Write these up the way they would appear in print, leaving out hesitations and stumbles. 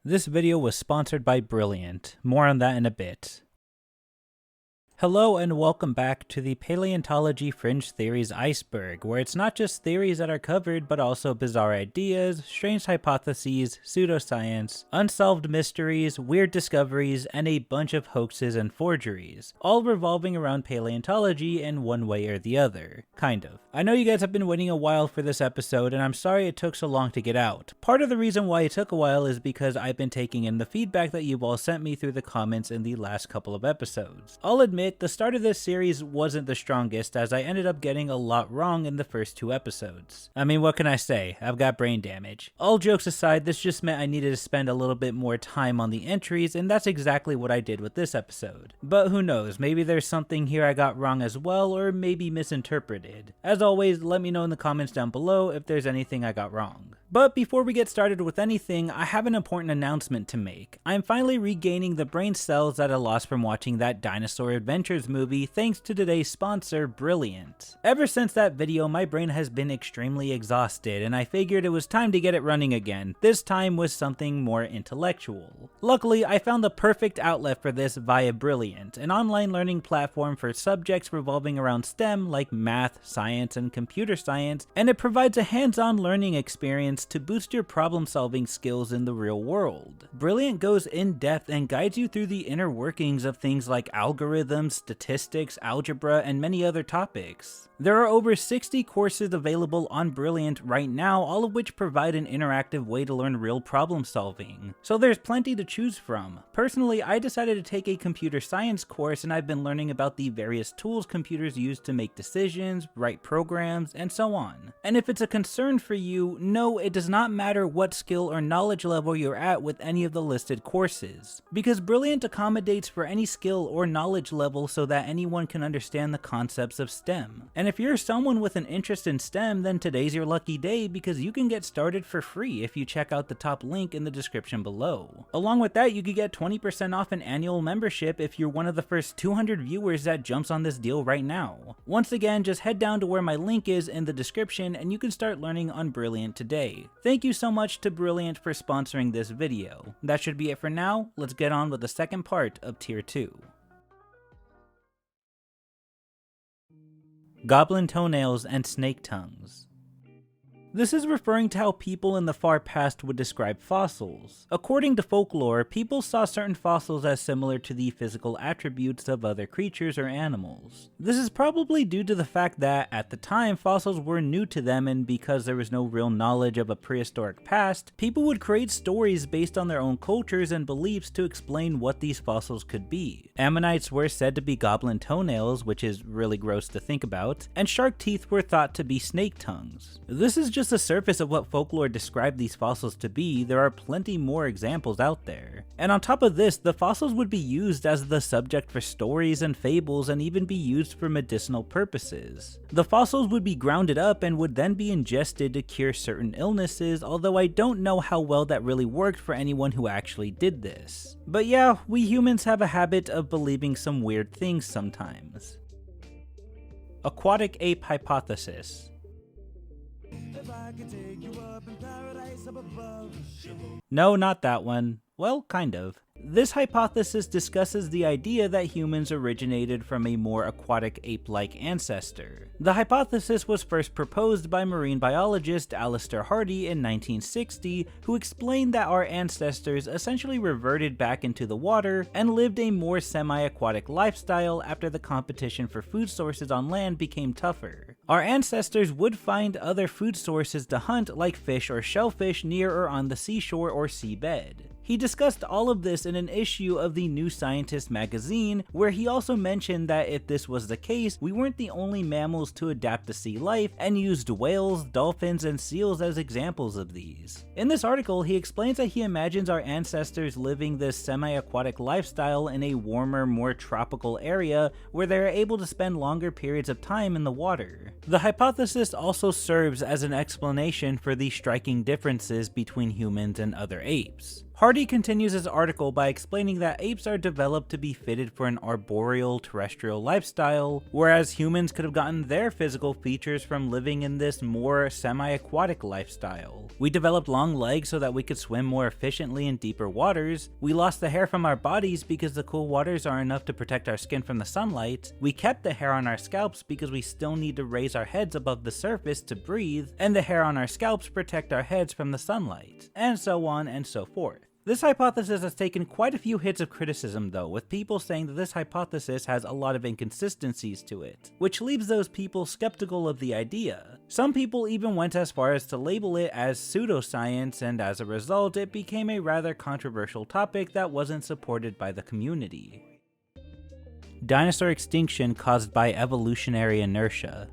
This video was sponsored by Brilliant. More on that in a bit. Hello and welcome back to the Paleontology Fringe Theories Iceberg, where it's not just theories that are covered, but also bizarre ideas, strange hypotheses, pseudoscience, unsolved mysteries, weird discoveries, and a bunch of hoaxes and forgeries, all revolving around paleontology in one way or the other. Kind of. I know you guys have been waiting a while for this episode, and I'm sorry it took so long to get out. Part of the reason why it took a while is because I've been taking in the feedback that you've all sent me through the comments in the last couple of episodes. I'll admit, the start of this series wasn't the strongest, as I ended up getting a lot wrong in the first two episodes. I mean, what can I say? I've got brain damage. All jokes aside, this just meant I needed to spend a little bit more time on the entries, and that's exactly what I did with this episode. But who knows, maybe there's something here I got wrong as well, or maybe misinterpreted. As always, let me know in the comments down below if there's anything I got wrong. But before we get started with anything, I have an important announcement to make. I'm finally regaining the brain cells that I lost from watching that Dinosaur Adventures movie thanks to today's sponsor, Brilliant. Ever since that video, my brain has been extremely exhausted, and I figured it was time to get it running again, this time with something more intellectual. Luckily, I found the perfect outlet for this via Brilliant, an online learning platform for subjects revolving around STEM like math, science, and computer science, and it provides a hands-on learning experience to boost your problem-solving skills in the real world. Brilliant goes in depth and guides you through the inner workings of things like algorithms, statistics, algebra, and many other topics. There are over 60 courses available on Brilliant right now, all of which provide an interactive way to learn real problem solving. So there's plenty to choose from. Personally, I decided to take a computer science course, and I've been learning about the various tools computers use to make decisions, write programs, and so on. And if it's a concern for you, no, it does not matter what skill or knowledge level you're at with any of the listed courses, because Brilliant accommodates for any skill or knowledge level so that anyone can understand the concepts of STEM. And if you're someone with an interest in STEM, then today's your lucky day, because you can get started for free if you check out the top link in the description below. Along with that, you could get 20% off an annual membership if you're one of the first 200 viewers that jumps on this deal right now. Once again, just head down to where my link is in the description and you can start learning on Brilliant today. Thank you so much to Brilliant for sponsoring this video. That should be it for now. Let's get on with the second part of Tier 2. Goblin toenails and snake tongues. This is referring to how people in the far past would describe fossils. According to Folklore, people saw certain fossils as similar to the physical attributes of other creatures or animals. This is probably due to the fact that, at the time, fossils were new to them, and because there was no real knowledge of a prehistoric past, people would create stories based on their own cultures and beliefs to explain what these fossils could be. Ammonites were said to be goblin toenails, which is really gross to think about, and shark teeth were thought to be snake tongues. This is just the surface of what Folklore described these fossils to be. There are plenty more examples out there. And on top of this, the fossils would be used as the subject for stories and fables, and even be used for medicinal purposes. The fossils would be grounded up and would then be ingested to cure certain illnesses, although I don't know how well that really worked for anyone who actually did this. But yeah, we humans have a habit of believing some weird things sometimes. Aquatic Ape Hypothesis. No, not that one. Well, kind of. This hypothesis discusses the idea that humans originated from a more aquatic ape-like ancestor. The hypothesis was first proposed by marine biologist Alistair Hardy in 1960, who explained that our ancestors essentially reverted back into the water and lived a more semi-aquatic lifestyle after the competition for food sources on land became tougher. Our ancestors would find other food sources to hunt, like fish or shellfish, near or on the seashore or seabed. He discussed all of this in an issue of the New Scientist magazine, where he also mentioned that if this was the case, we weren't the only mammals to adapt to sea life, and used whales, dolphins, and seals as examples of these. In this article, he explains that he imagines our ancestors living this semi-aquatic lifestyle in a warmer, more tropical area where they are able to spend longer periods of time in the water. The hypothesis also serves as an explanation for the striking differences between humans and other apes. Hardy continues his article by explaining that apes are developed to be fitted for an arboreal terrestrial lifestyle, whereas humans could have gotten their physical features from living in this more semi-aquatic lifestyle. We developed long legs so that we could swim more efficiently in deeper waters. We lost the hair from our bodies because the cool waters are enough to protect our skin from the sunlight. We kept the hair on our scalps because we still need to raise our heads above the surface to breathe, and the hair on our scalps protect our heads from the sunlight, and so on and so forth. This hypothesis has taken quite a few hits of criticism though, with people saying that this hypothesis has a lot of inconsistencies to it, which leaves those people skeptical of the idea. Some people even went as far as to label it as pseudoscience, and as a result, it became a rather controversial topic that wasn't supported by the community. Dinosaur extinction caused by evolutionary inertia.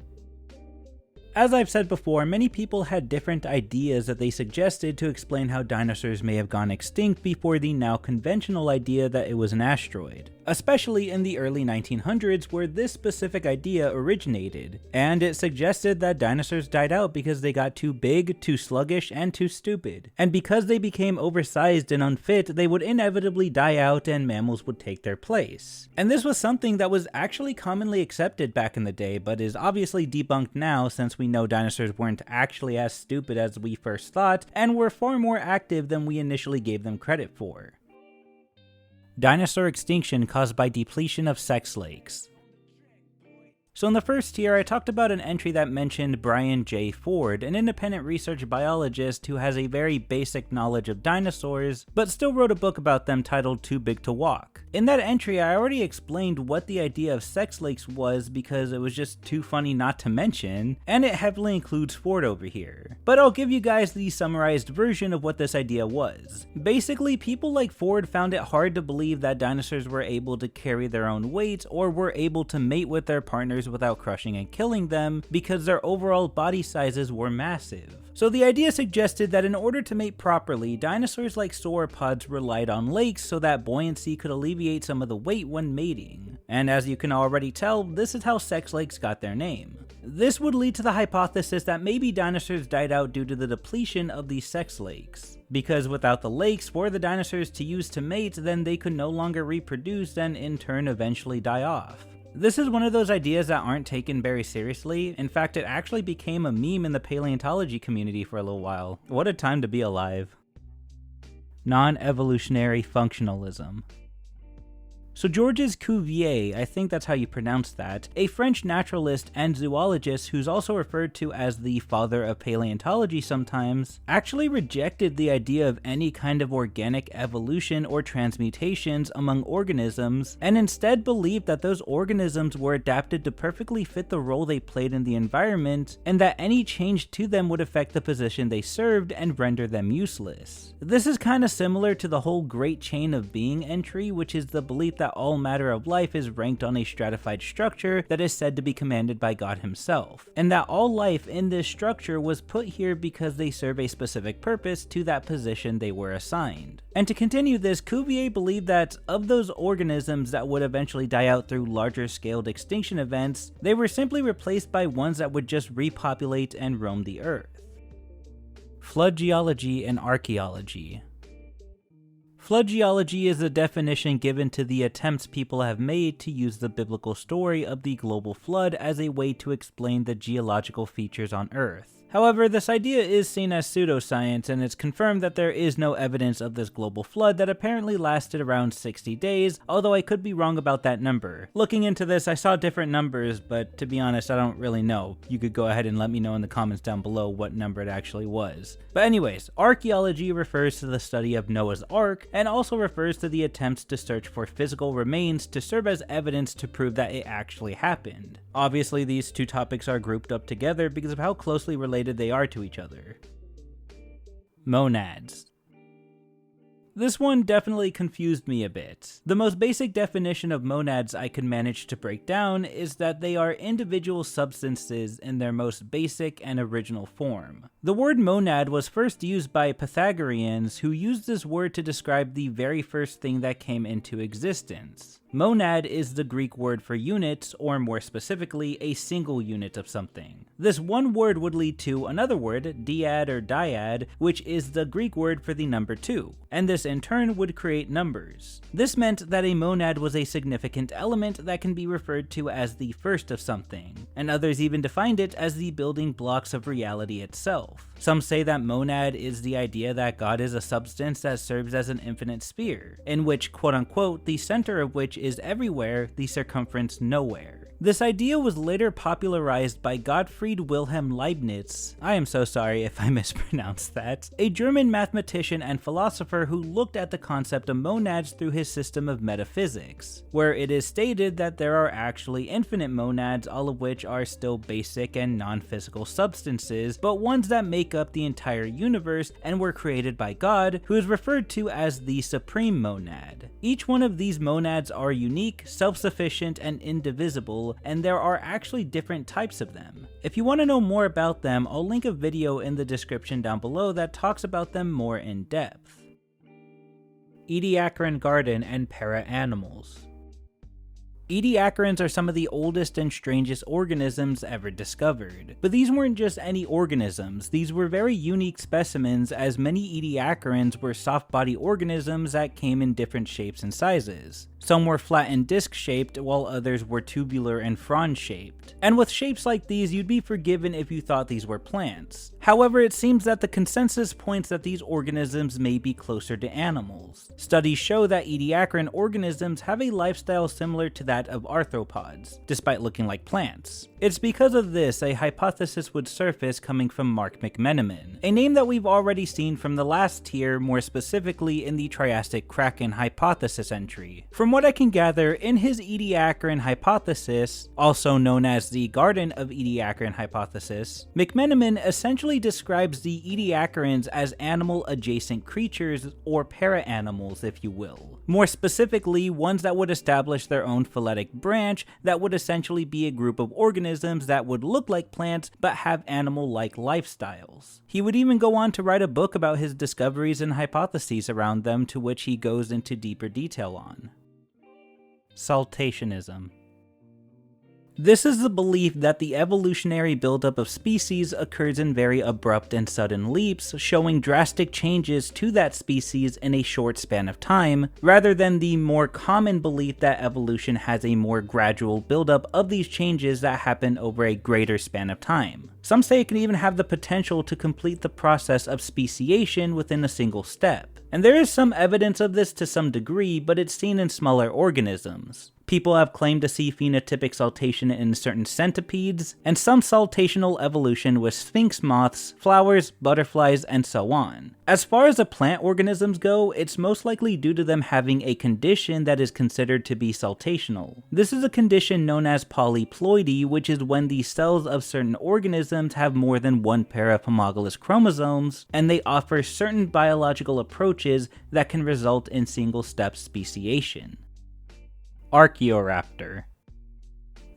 As I've said before, many people had different ideas that they suggested to explain how dinosaurs may have gone extinct before the now conventional idea that it was an asteroid, especially in the early 1900s where this specific idea originated, and it suggested that dinosaurs died out because they got too big, too sluggish, and too stupid, and because they became oversized and unfit, they would inevitably die out and mammals would take their place. And this was something that was actually commonly accepted back in the day, but is obviously debunked now since we know dinosaurs weren't actually as stupid as we first thought, and were far more active than we initially gave them credit for. Dinosaur extinction caused by depletion of sex lakes. So in the first tier, I talked about an entry that mentioned Brian J. Ford, an independent research biologist who has a very basic knowledge of dinosaurs, but still wrote a book about them titled Too Big to Walk. In that entry, I already explained what the idea of sex lakes was because it was just too funny not to mention, and it heavily includes Ford over here. But I'll give you guys the summarized version of what this idea was. Basically, people like Ford found it hard to believe that dinosaurs were able to carry their own weight or were able to mate with their partners without crushing and killing them because their overall body sizes were massive. So the idea suggested that in order to mate properly, dinosaurs like sauropods relied on lakes so that buoyancy could alleviate some of the weight when mating. And as you can already tell, this is how sex lakes got their name. This would lead to the hypothesis that maybe dinosaurs died out due to the depletion of these sex lakes. Because without the lakes for the dinosaurs to use to mate, then they could no longer reproduce and in turn eventually die off. This is one of those ideas that aren't taken very seriously. In fact, it actually became a meme in the paleontology community for a little while. What a time to be alive. Nonevolutionary Functionalism. So Georges Cuvier, I think that's how you pronounce that, a French naturalist and zoologist who's also referred to as the father of paleontology sometimes, actually rejected the idea of any kind of organic evolution or transmutations among organisms, and instead believed that those organisms were adapted to perfectly fit the role they played in the environment, and that any change to them would affect the position they served and render them useless. This is kind of similar to the whole Great Chain of Being entry, which is the belief that all matter of life is ranked on a stratified structure that is said to be commanded by God himself, and that all life in this structure was put here because they serve a specific purpose to that position they were assigned. And to continue this, Cuvier believed that of those organisms that would eventually die out through larger scaled extinction events, they were simply replaced by ones that would just repopulate and roam the earth. Flood geology and archaeology. Flood geology is the definition given to the attempts people have made to use the biblical story of the global flood as a way to explain the geological features on Earth. However, this idea is seen as pseudoscience, and it's confirmed that there is no evidence of this global flood that apparently lasted around 60 days, although I could be wrong about that number. Looking into this, I saw different numbers, but to be honest, I don't really know. You could go ahead and let me know in the comments down below what number it actually was. But anyways, archaeology refers to the study of Noah's Ark, and also refers to the attempts to search for physical remains to serve as evidence to prove that it actually happened. Obviously, these two topics are grouped up together because of how closely related they are to each other. Monads. This one definitely confused me a bit. The most basic definition of monads I could manage to break down is that they are individual substances in their most basic and original form. The word monad was first used by Pythagoreans, who used this word to describe the very first thing that came into existence. Monad is the Greek word for unit, or more specifically, a single unit of something. This one word would lead to another word, dyad or dyad, which is the Greek word for the number 2. And this this in turn would create numbers. This meant that a monad was a significant element that can be referred to as the first of something, and others even defined it as the building blocks of reality itself. Some say that monad is the idea that God is a substance that serves as an infinite sphere, in which quote-unquote the center of which is everywhere, the circumference nowhere. This idea was later popularized by Gottfried Wilhelm Leibniz, I am so sorry if I mispronounced that, a German mathematician and philosopher who looked at the concept of monads through his system of metaphysics, where it is stated that there are actually infinite monads, all of which are still basic and non-physical substances, but ones that make up the entire universe and were created by God, who is referred to as the supreme monad. Each one of these monads are unique, self-sufficient, and indivisible, and there are actually different types of them. If you want to know more about them, I'll link a video in the description down below that talks about them more in depth. Ediacaran garden and para-animals. Ediacarans are some of the oldest and strangest organisms ever discovered. But these weren't just any organisms, these were very unique specimens, as many Ediacarans were soft-body organisms that came in different shapes and sizes. Some were flat and disc-shaped, while others were tubular and frond-shaped. And with shapes like these, you'd be forgiven if you thought these were plants. However, it seems that the consensus points that these organisms may be closer to animals. Studies show that Ediacaran organisms have a lifestyle similar to that of arthropods, despite looking like plants. It's because of this a hypothesis would surface coming from Mark McMenamin, a name that we've already seen from the last tier, more specifically in the Triassic Kraken hypothesis entry. From what I can gather, in his Ediacaran hypothesis, also known as the Garden of Ediacaran hypothesis, McMenamin essentially describes the Ediacarans as animal-adjacent creatures, or para-animals if you will. More specifically, ones that would establish their own phyletic branch that would essentially be a group of organisms that would look like plants but have animal-like lifestyles. He would even go on to write a book about his discoveries and hypotheses around them, to which he goes into deeper detail on. Saltationism. This is the belief that the evolutionary buildup of species occurs in very abrupt and sudden leaps, showing drastic changes to that species in a short span of time, rather than the more common belief that evolution has a more gradual buildup of these changes that happen over a greater span of time. Some say it can even have the potential to complete the process of speciation within a single step. And there is some evidence of this to some degree, but it's seen in smaller organisms. People have claimed to see phenotypic saltation in certain centipedes, and some saltational evolution with sphinx moths, flowers, butterflies, and so on. As far as the plant organisms go, it's most likely due to them having a condition that is considered to be saltational. This is a condition known as Polyploidy, which is when the cells of certain organisms have more than one pair of homologous chromosomes, and they offer certain biological approaches that can result in single-step speciation. Archaeoraptor.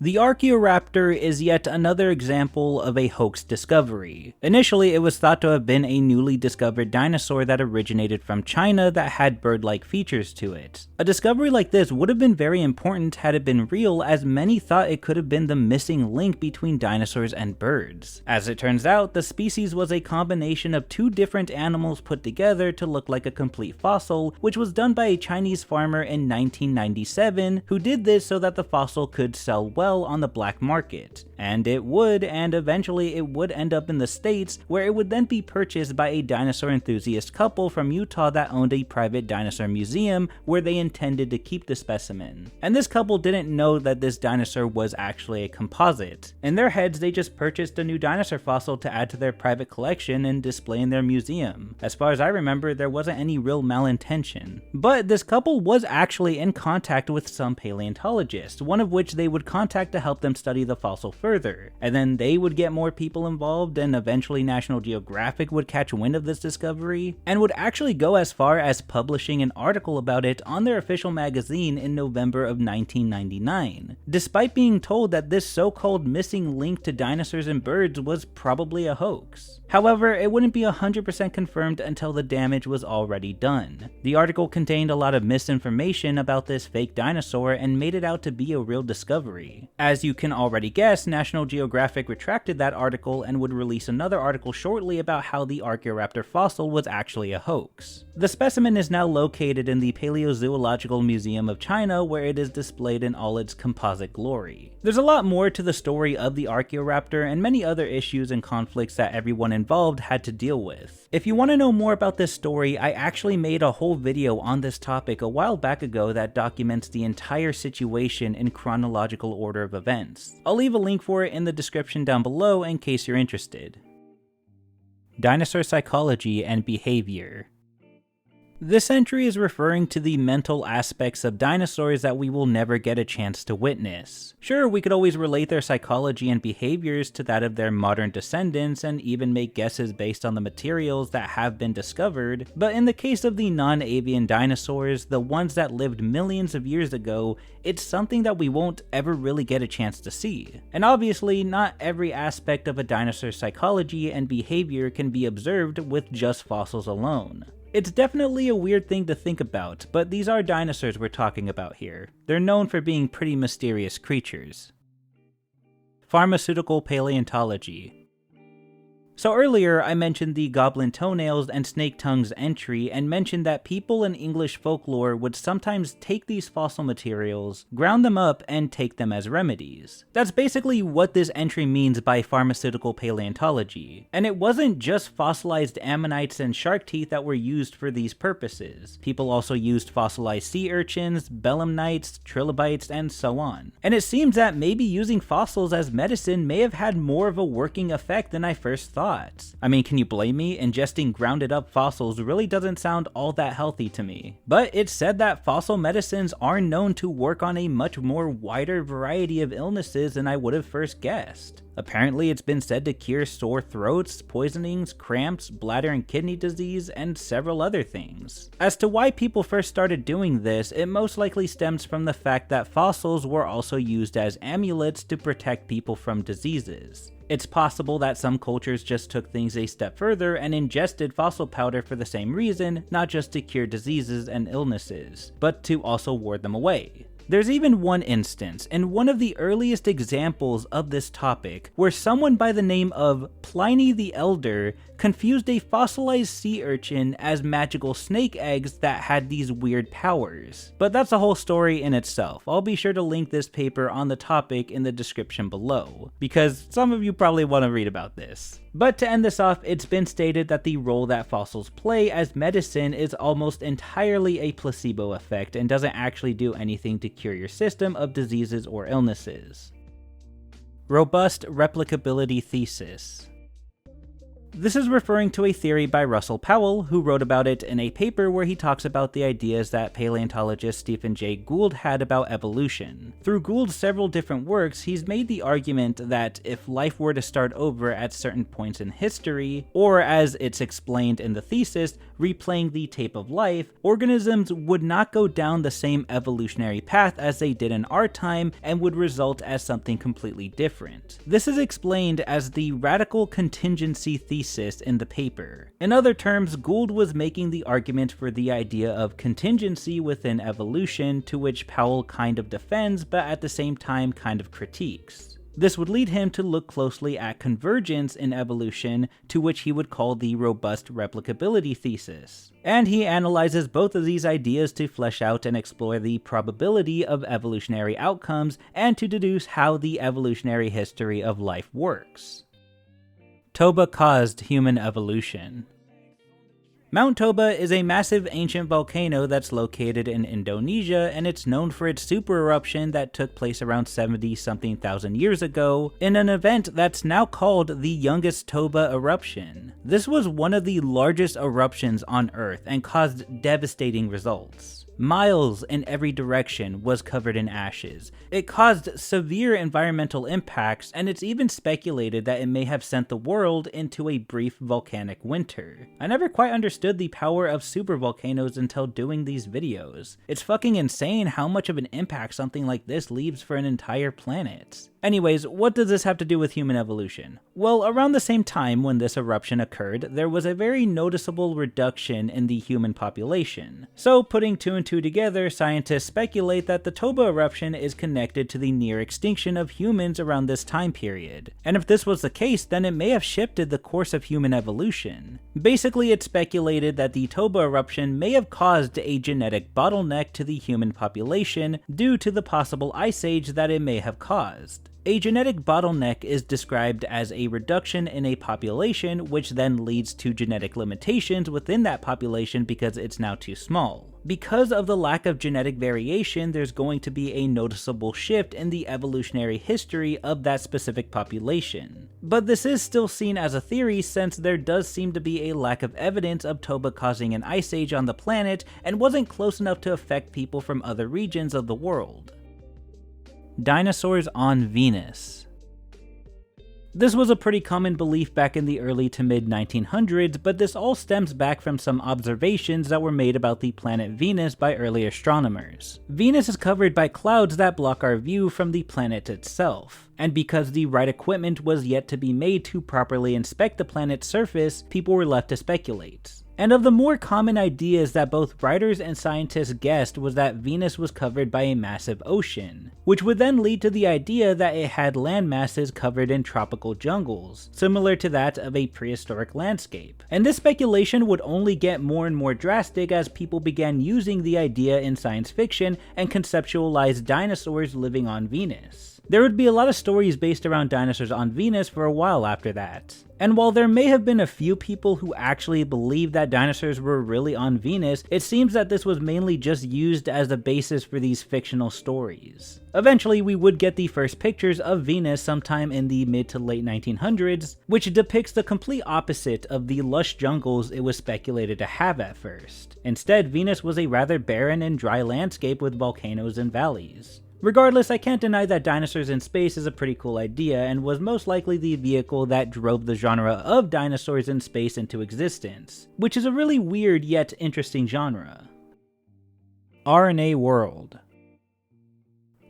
The Archaeoraptor is yet another example of a hoax discovery. Initially, it was thought to have been a newly discovered dinosaur that originated from China that had bird-like features to it. A discovery like this would have been very important had it been real, as many thought it could have been the missing link between dinosaurs and birds. As it turns out, the species was a combination of two different animals put together to look like a complete fossil, which was done by a Chinese farmer in 1997, who did this so that the fossil could sell well on the black market. And it would, and eventually it would end up in the States, where it would then be purchased by a dinosaur enthusiast couple from Utah that owned a private dinosaur museum where they intended to keep the specimen. And this couple didn't know that this dinosaur was actually a composite. In their heads, they just purchased a new dinosaur fossil to add to their private collection and display in their museum. As far as I remember, there wasn't any real malintention. But this couple was actually in contact with some paleontologists, one of which they would contact to help them study the fossil further, and then they would get more people involved, and eventually National Geographic would catch wind of this discovery, and would actually go as far as publishing an article about it on their official magazine in November of 1999, despite being told that this so-called missing link to dinosaurs and birds was probably a hoax. However, it wouldn't be 100% confirmed until the damage was already done. The article contained a lot of misinformation about this fake dinosaur and made it out to be a real discovery. As you can already guess, National Geographic retracted that article and would release another article shortly about how the Archaeoraptor fossil was actually a hoax. The specimen is now located in the Paleozoological Museum of China, where it is displayed in all its composite glory. There's a lot more to the story of the Archaeoraptor and many other issues and conflicts that everyone involved had to deal with. If you want to know more about this story, I actually made a whole video on this topic a while back ago that documents the entire situation in chronological order of events. I'll leave a link for it in the description down below in case you're interested. Dinosaur psychology and behavior. This entry is referring to the mental aspects of dinosaurs that we will never get a chance to witness. Sure, we could always relate their psychology and behaviors to that of their modern descendants and even make guesses based on the materials that have been discovered, but in the case of the non-avian dinosaurs, the ones that lived millions of years ago, it's something that we won't ever really get a chance to see. And obviously, not every aspect of a dinosaur's psychology and behavior can be observed with just fossils alone. It's definitely a weird thing to think about, but these are dinosaurs we're talking about here. They're known for being pretty mysterious creatures. Pharmaceutical Paleontology. So earlier, I mentioned the goblin toenails and snake tongues entry and mentioned that people in English folklore would sometimes take these fossil materials, ground them up, and take them as remedies. That's basically what this entry means by pharmaceutical paleontology. And it wasn't just fossilized ammonites and shark teeth that were used for these purposes. People also used fossilized sea urchins, belemnites, trilobites, and so on. And it seems that maybe using fossils as medicine may have had more of a working effect than I first thought. I mean, can you blame me? Ingesting grounded up fossils really doesn't sound all that healthy to me. But it's said that fossil medicines are known to work on a much more wider variety of illnesses than I would have first guessed. Apparently, it's been said to cure sore throats, poisonings, cramps, bladder and kidney disease, and several other things. As to why people first started doing this, it most likely stems from the fact that fossils were also used as amulets to protect people from diseases. It's possible that some cultures just took things a step further and ingested fossil powder for the same reason, not just to cure diseases and illnesses, but to also ward them away. There's even one instance, and one of the earliest examples of this topic, where someone by the name of Pliny the Elder confused a fossilized sea urchin as magical snake eggs that had these weird powers. But that's a whole story in itself. I'll be sure to link this paper on the topic in the description below, because some of you probably want to read about this. But to end this off, it's been stated that the role that fossils play as medicine is almost entirely a placebo effect and doesn't actually do anything to cure your system of diseases or illnesses. Robust replicability thesis. This is referring to a theory by Russel Powell, who wrote about it in a paper where he talks about the ideas that paleontologist Stephen Jay Gould had about evolution. Through Gould's several different works, he's made the argument that if life were to start over at certain points in history, or as it's explained in the thesis, replaying the tape of life, organisms would not go down the same evolutionary path as they did in our time and would result as something completely different. This is explained as the radical contingency thesis in the paper. In other terms, Gould was making the argument for the idea of contingency within evolution, to which Powell kind of defends, but at the same time kind of critiques. This would lead him to look closely at convergence in evolution, to which he would call the robust replicability thesis. And he analyzes both of these ideas to flesh out and explore the probability of evolutionary outcomes and to deduce how the evolutionary history of life works. Toba caused human evolution. Mount Toba is a massive ancient volcano that's located in Indonesia, and it's known for its super eruption that took place around 70-something thousand years ago in an event that's now called the youngest Toba eruption. This was one of the largest eruptions on Earth and caused devastating results. Miles in every direction was covered in ashes. It caused severe environmental impacts, and it's even speculated that it may have sent the world into a brief volcanic winter. I never quite understood the power of supervolcanoes until doing these videos. It's fucking insane how much of an impact something like this leaves for an entire planet. Anyways, what does this have to do with human evolution? Well, around the same time when this eruption occurred, there was a very noticeable reduction in the human population. So, putting 2 and 2 together, scientists speculate that the Toba eruption is connected to the near extinction of humans around this time period. And if this was the case, then it may have shifted the course of human evolution. Basically, it's speculated that the Toba eruption may have caused a genetic bottleneck to the human population due to the possible ice age that it may have caused. A genetic bottleneck is described as a reduction in a population, which then leads to genetic limitations within that population because it's now too small. Because of the lack of genetic variation, there's going to be a noticeable shift in the evolutionary history of that specific population. But this is still seen as a theory since there does seem to be a lack of evidence of Toba causing an ice age on the planet and wasn't close enough to affect people from other regions of the world. Dinosaurs on Venus. This was a pretty common belief back in the early to mid 1900s, but this all stems back from some observations that were made about the planet Venus by early astronomers. Venus is covered by clouds that block our view from the planet itself, and because the right equipment was yet to be made to properly inspect the planet's surface, people were left to speculate. And of the more common ideas that both writers and scientists guessed was that Venus was covered by a massive ocean, which would then lead to the idea that it had land masses covered in tropical jungles, similar to that of a prehistoric landscape. And this speculation would only get more and more drastic as people began using the idea in science fiction and conceptualized dinosaurs living on Venus. There would be a lot of stories based around dinosaurs on Venus for a while after that. And while there may have been a few people who actually believed that dinosaurs were really on Venus, it seems that this was mainly just used as the basis for these fictional stories. Eventually, we would get the first pictures of Venus sometime in the mid to late 1900s, which depicts the complete opposite of the lush jungles it was speculated to have at first. Instead, Venus was a rather barren and dry landscape with volcanoes and valleys. Regardless, I can't deny that dinosaurs in space is a pretty cool idea and was most likely the vehicle that drove the genre of dinosaurs in space into existence, which is a really weird yet interesting genre. RNA World.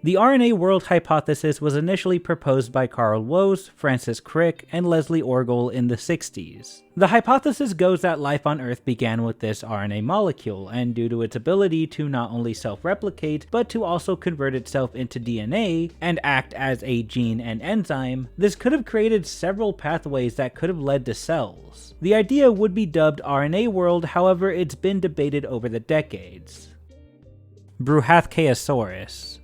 The RNA World hypothesis was initially proposed by Carl Woese, Francis Crick, and Leslie Orgel in the 60s. The hypothesis goes that life on Earth began with this RNA molecule, and due to its ability to not only self-replicate, but to also convert itself into DNA and act as a gene and enzyme, this could have created several pathways that could have led to cells. The idea would be dubbed RNA World, however it's been debated over the decades. Bruhathcaeosaurus.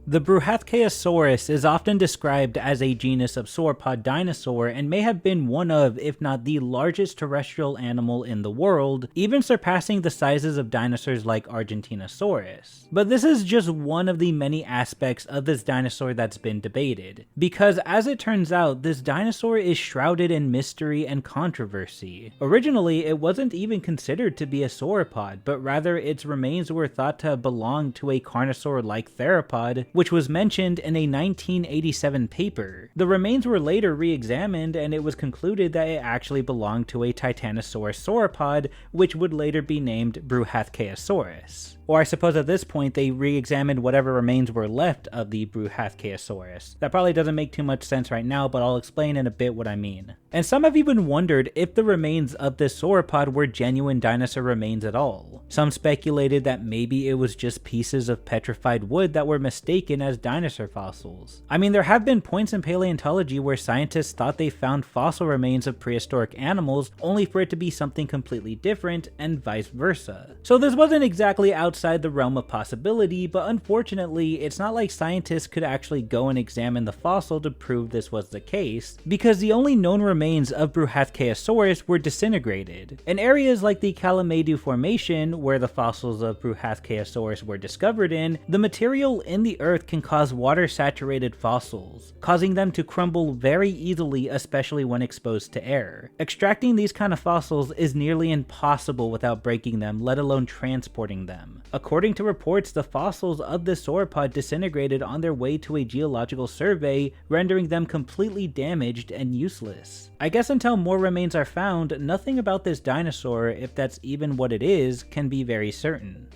The Bruhathcaeosaurus is often described as a genus of sauropod dinosaur and may have been one of, if not the largest terrestrial animal in the world, even surpassing the sizes of dinosaurs like Argentinosaurus. But this is just one of the many aspects of this dinosaur that's been debated, because as it turns out, this dinosaur is shrouded in mystery and controversy. Originally, it wasn't even considered to be a sauropod, but rather its remains were thought to have belonged to a carnosaur-like theropod, which was mentioned in a 1987 paper. The remains were later re-examined and it was concluded that it actually belonged to a Titanosaurus sauropod, which would later be named Bruhathcaeosaurus. Or I suppose at this point they re-examined whatever remains were left of the Bruhathcaeosaurus. That probably doesn't make too much sense right now, but I'll explain in a bit what I mean. And some have even wondered if the remains of this sauropod were genuine dinosaur remains at all. Some speculated that maybe it was just pieces of petrified wood that were mistaken as dinosaur fossils. I mean, there have been points in paleontology where scientists thought they found fossil remains of prehistoric animals only for it to be something completely different, and vice versa. So this wasn't exactly outside the realm of possibility, but unfortunately, it's not like scientists could actually go and examine the fossil to prove this was the case, because the only known remains of Bruhathcaeosaurus were disintegrated. In areas like the Kalameidu Formation, where the fossils of Bruhathcaeosaurus were discovered in, the material in the earth can cause water-saturated fossils, causing them to crumble very easily, especially when exposed to air. Extracting these kind of fossils is nearly impossible without breaking them, let alone transporting them. According to reports, the fossils of this sauropod disintegrated on their way to a geological survey, rendering them completely damaged and useless. I guess until more remains are found, nothing about this dinosaur, if that's even what it is, can be very certain.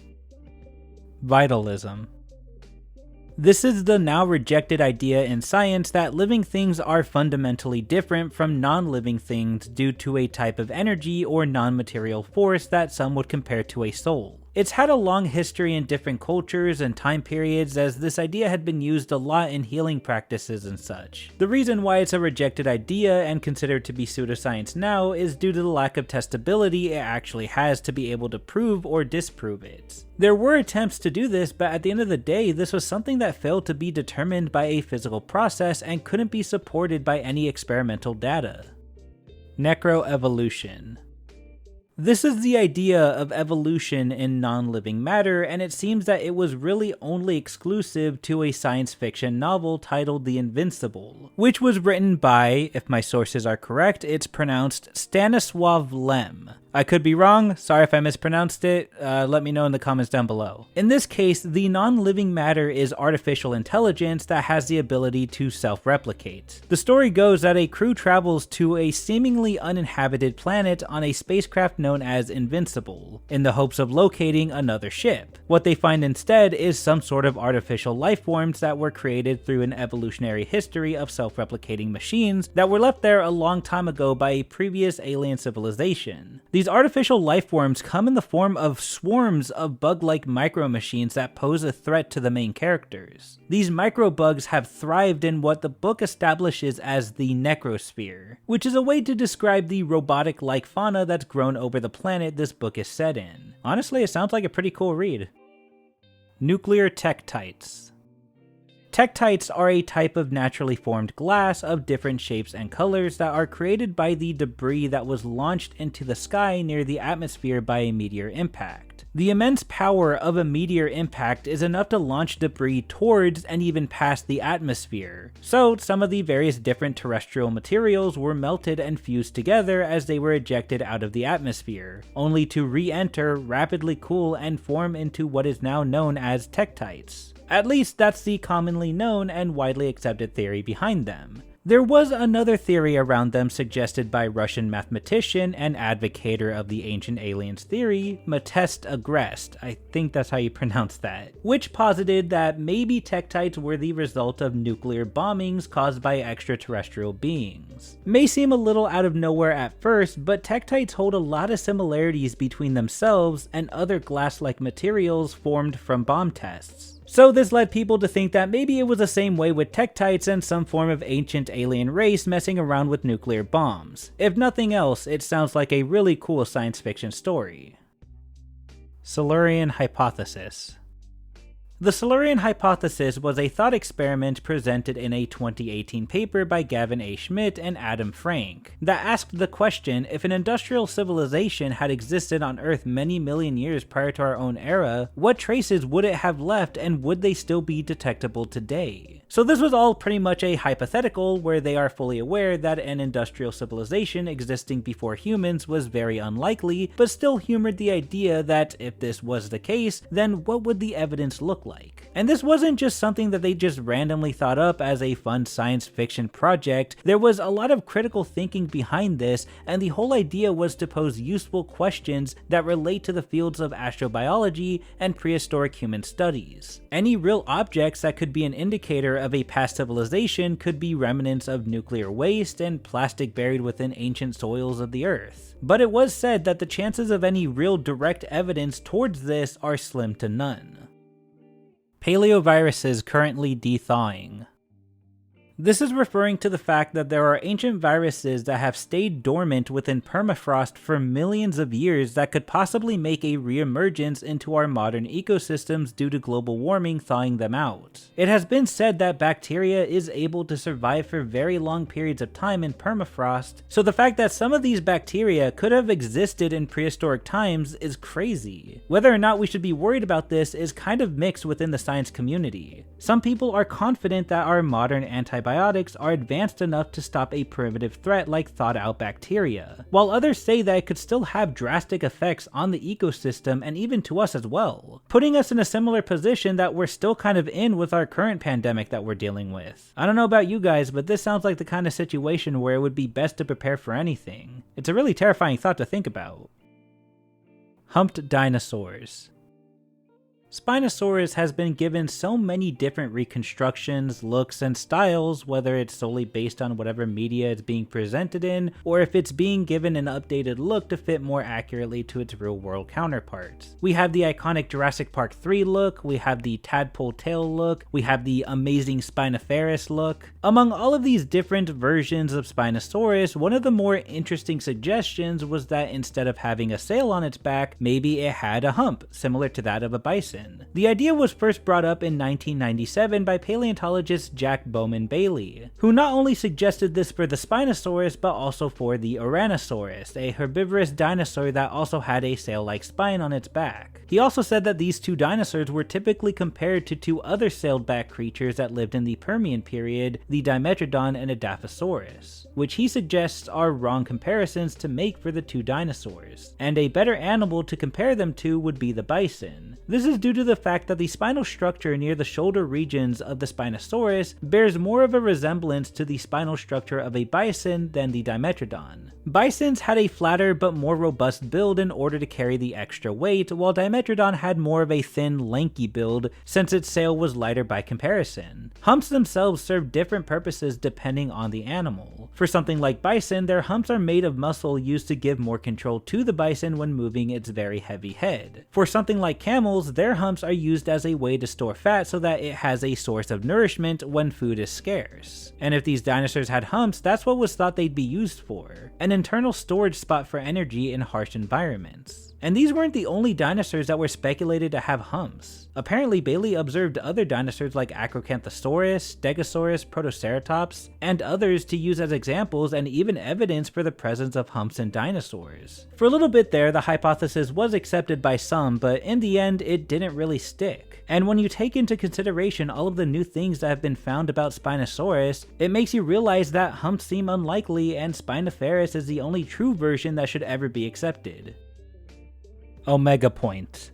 Vitalism. This is the now rejected idea in science that living things are fundamentally different from non-living things due to a type of energy or non-material force that some would compare to a soul. It's had a long history in different cultures and time periods, as this idea had been used a lot in healing practices and such. The reason why it's a rejected idea and considered to be pseudoscience now is due to the lack of testability it actually has to be able to prove or disprove it. There were attempts to do this, but at the end of the day, this was something that failed to be determined by a physical process and couldn't be supported by any experimental data. Necro Evolution. This is the idea of evolution in non-living matter, and it seems that it was really only exclusive to a science fiction novel titled The Invincible, which was written by, if my sources are correct, it's pronounced Stanisław Lem. I could be wrong, sorry if I mispronounced it, let me know in the comments down below. In this case, the non-living matter is artificial intelligence that has the ability to self-replicate. The story goes that a crew travels to a seemingly uninhabited planet on a spacecraft known as Invincible, in the hopes of locating another ship. What they find instead is some sort of artificial life forms that were created through an evolutionary history of self-replicating machines that were left there a long time ago by a previous alien civilization. These artificial life forms come in the form of swarms of bug-like micro-machines that pose a threat to the main characters. These micro-bugs have thrived in what the book establishes as the necrosphere, which is a way to describe the robotic-like fauna that's grown over the planet this book is set in. Honestly, it sounds like a pretty cool read. Nuclear tektites. Tektites are a type of naturally formed glass of different shapes and colors that are created by the debris that was launched into the sky near the atmosphere by a meteor impact. The immense power of a meteor impact is enough to launch debris towards and even past the atmosphere, so some of the various different terrestrial materials were melted and fused together as they were ejected out of the atmosphere, only to re-enter, rapidly cool, and form into what is now known as tektites. At least that's the commonly known and widely accepted theory behind them. There was another theory around them suggested by Russian mathematician and advocator of the ancient aliens theory, Matest Agrest, I think that's how you pronounce that, which posited that maybe tektites were the result of nuclear bombings caused by extraterrestrial beings. May seem a little out of nowhere at first, but tektites hold a lot of similarities between themselves and other glass-like materials formed from bomb tests. So this led people to think that maybe it was the same way with tektites and some form of ancient alien race messing around with nuclear bombs. If nothing else, it sounds like a really cool science fiction story. Silurian Hypothesis. The Silurian Hypothesis was a thought experiment presented in a 2018 paper by Gavin A. Schmidt and Adam Frank that asked the question, if an industrial civilization had existed on Earth many million years prior to our own era, what traces would it have left and would they still be detectable today? So this was all pretty much a hypothetical where they are fully aware that an industrial civilization existing before humans was very unlikely, but still humored the idea that if this was the case, then what would the evidence look like? And this wasn't just something that they just randomly thought up as a fun science fiction project. There was a lot of critical thinking behind this, and the whole idea was to pose useful questions that relate to the fields of astrobiology and prehistoric human studies. Any real objects that could be an indicator of a past civilization could be remnants of nuclear waste and plastic buried within ancient soils of the Earth. But it was said that the chances of any real direct evidence towards this are slim to none. Paleoviruses currently de-thawing. This is referring to the fact that there are ancient viruses that have stayed dormant within permafrost for millions of years that could possibly make a re-emergence into our modern ecosystems due to global warming thawing them out. It has been said that bacteria is able to survive for very long periods of time in permafrost, so the fact that some of these bacteria could have existed in prehistoric times is crazy. Whether or not we should be worried about this is kind of mixed within the science community. Some people are confident that our modern antibiotics are advanced enough to stop a primitive threat like thawed-out bacteria, while others say that it could still have drastic effects on the ecosystem and even to us as well, putting us in a similar position that we're still kind of in with our current pandemic that we're dealing with. I don't know about you guys, but this sounds like the kind of situation where it would be best to prepare for anything. It's a really terrifying thought to think about. Humped dinosaurs. Spinosaurus has been given so many different reconstructions, looks, and styles, whether it's solely based on whatever media it's being presented in, or if it's being given an updated look to fit more accurately to its real-world counterparts. We have the iconic Jurassic Park 3 look, we have the tadpole tail look, we have the amazing Spinosaurus look. Among all of these different versions of Spinosaurus, one of the more interesting suggestions was that instead of having a sail on its back, maybe it had a hump, similar to that of a bison. The idea was first brought up in 1997 by paleontologist Jack Bowman Bailey, who not only suggested this for the Spinosaurus but also for the Ouranosaurus, a herbivorous dinosaur that also had a sail-like spine on its back. He also said that these two dinosaurs were typically compared to two other sailed-back creatures that lived in the Permian period, the Dimetrodon and Edaphosaurus, which he suggests are wrong comparisons to make for the two dinosaurs, and a better animal to compare them to would be the bison. This is due to the fact that the spinal structure near the shoulder regions of the Spinosaurus bears more of a resemblance to the spinal structure of a bison than the Dimetrodon. Bisons had a flatter but more robust build in order to carry the extra weight, while Dimetrodon had more of a thin, lanky build since its sail was lighter by comparison. Humps themselves serve different purposes depending on the animal. For something like bison, their humps are made of muscle used to give more control to the bison when moving its very heavy head. For something like camels, their humps are used as a way to store fat so that it has a source of nourishment when food is scarce. And if these dinosaurs had humps, that's what was thought they'd be used for. An internal storage spot for energy in harsh environments. And these weren't the only dinosaurs that were speculated to have humps. Apparently, Bailey observed other dinosaurs like Acrocanthosaurus, Stegosaurus, Protoceratops, and others to use as examples and even evidence for the presence of humps in dinosaurs. For a little bit there, the hypothesis was accepted by some, but in the end, it didn't really stick. And when you take into consideration all of the new things that have been found about Spinosaurus, it makes you realize that humps seem unlikely and Spinosaurus is the only true version that should ever be accepted. Omega Point.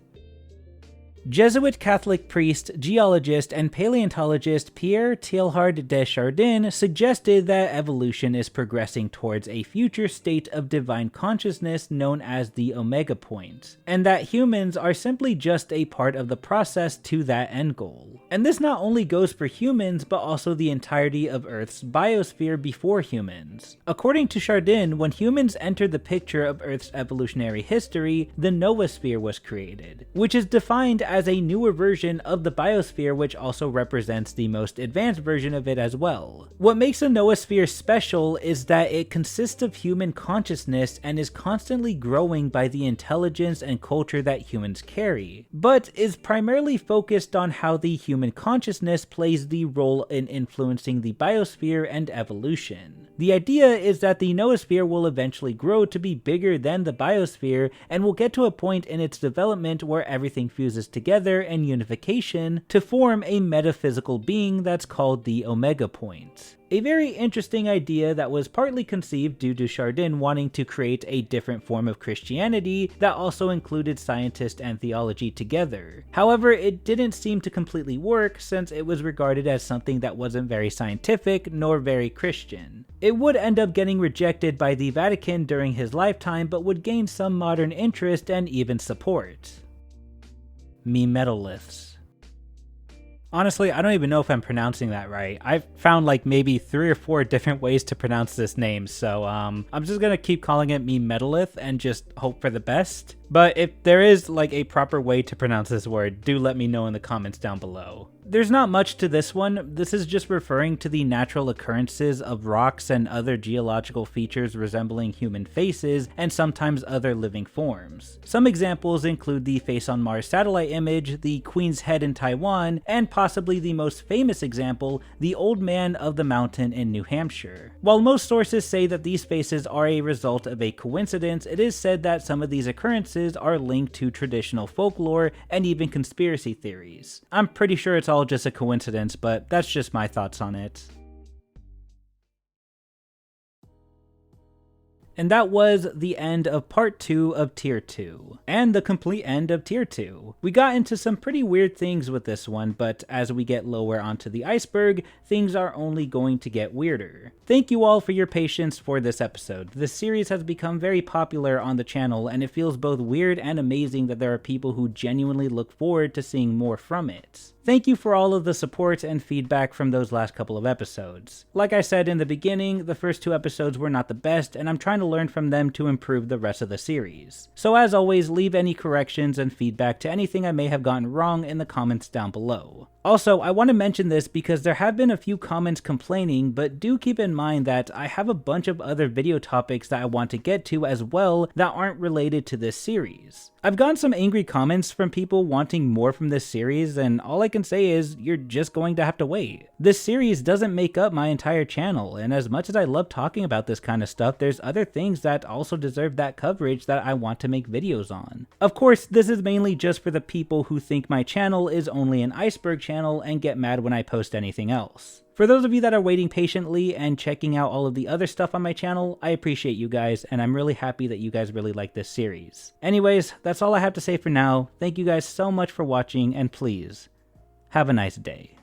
Jesuit Catholic priest, geologist, and paleontologist Pierre Teilhard de Chardin suggested that evolution is progressing towards a future state of divine consciousness known as the Omega Point, and that humans are simply just a part of the process to that end goal. And this not only goes for humans, but also the entirety of Earth's biosphere before humans. According to Chardin, when humans entered the picture of Earth's evolutionary history, the noosphere was created, which is defined as a newer version of the biosphere which also represents the most advanced version of it as well. What makes a noosphere special is that it consists of human consciousness and is constantly growing by the intelligence and culture that humans carry, but is primarily focused on how the human consciousness plays the role in influencing the biosphere and evolution. The idea is that the noosphere will eventually grow to be bigger than the biosphere and will get to a point in its development where everything fuses together and unification to form a metaphysical being that's called the Omega Point. A very interesting idea that was partly conceived due to Chardin wanting to create a different form of Christianity that also included scientist and theology together. However, it didn't seem to completely work since it was regarded as something that wasn't very scientific nor very Christian. It would end up getting rejected by the Vatican during his lifetime, but would gain some modern interest and even support. Metaliths. Honestly, I don't even know if I'm pronouncing that right. I've found like maybe 3 or 4 different ways to pronounce this name, so I'm just gonna keep calling it Metalith and just hope for the best. But if there is like a proper way to pronounce this word, do let me know in the comments down below. There's not much to this one. This is just referring to the natural occurrences of rocks and other geological features resembling human faces and sometimes other living forms. Some examples include the Face on Mars satellite image, the Queen's Head in Taiwan, and possibly the most famous example, the Old Man of the Mountain in New Hampshire. While most sources say that these faces are a result of a coincidence, it is said that some of these occurrences are linked to traditional folklore and even conspiracy theories. I'm pretty sure it's all just a coincidence, but that's just my thoughts on it. And that was the end of part 2 of tier 2, and the complete end of tier 2. We got into some pretty weird things with this one, but as we get lower onto the iceberg, things are only going to get weirder. Thank you all for your patience for this episode. This series has become very popular on the channel, and it feels both weird and amazing that there are people who genuinely look forward to seeing more from it. Thank you for all of the support and feedback from those last couple of episodes. Like I said in the beginning, the first 2 episodes were not the best, and I'm trying to learn from them to improve the rest of the series. So as always, leave any corrections and feedback to anything I may have gotten wrong in the comments down below. Also, I want to mention this because there have been a few comments complaining, but do keep in mind that I have a bunch of other video topics that I want to get to as well that aren't related to this series. I've gotten some angry comments from people wanting more from this series, and all I can say is you're just going to have to wait. This series doesn't make up my entire channel, and as much as I love talking about this kind of stuff, there's other things that also deserve that coverage that I want to make videos on. Of course, this is mainly just for the people who think my channel is only an iceberg channel and get mad when I post anything else. For those of you that are waiting patiently and checking out all of the other stuff on my channel, I appreciate you guys, and I'm really happy that you guys really like this series. Anyways, that's all I have to say for now. Thank you guys so much for watching, and please, have a nice day.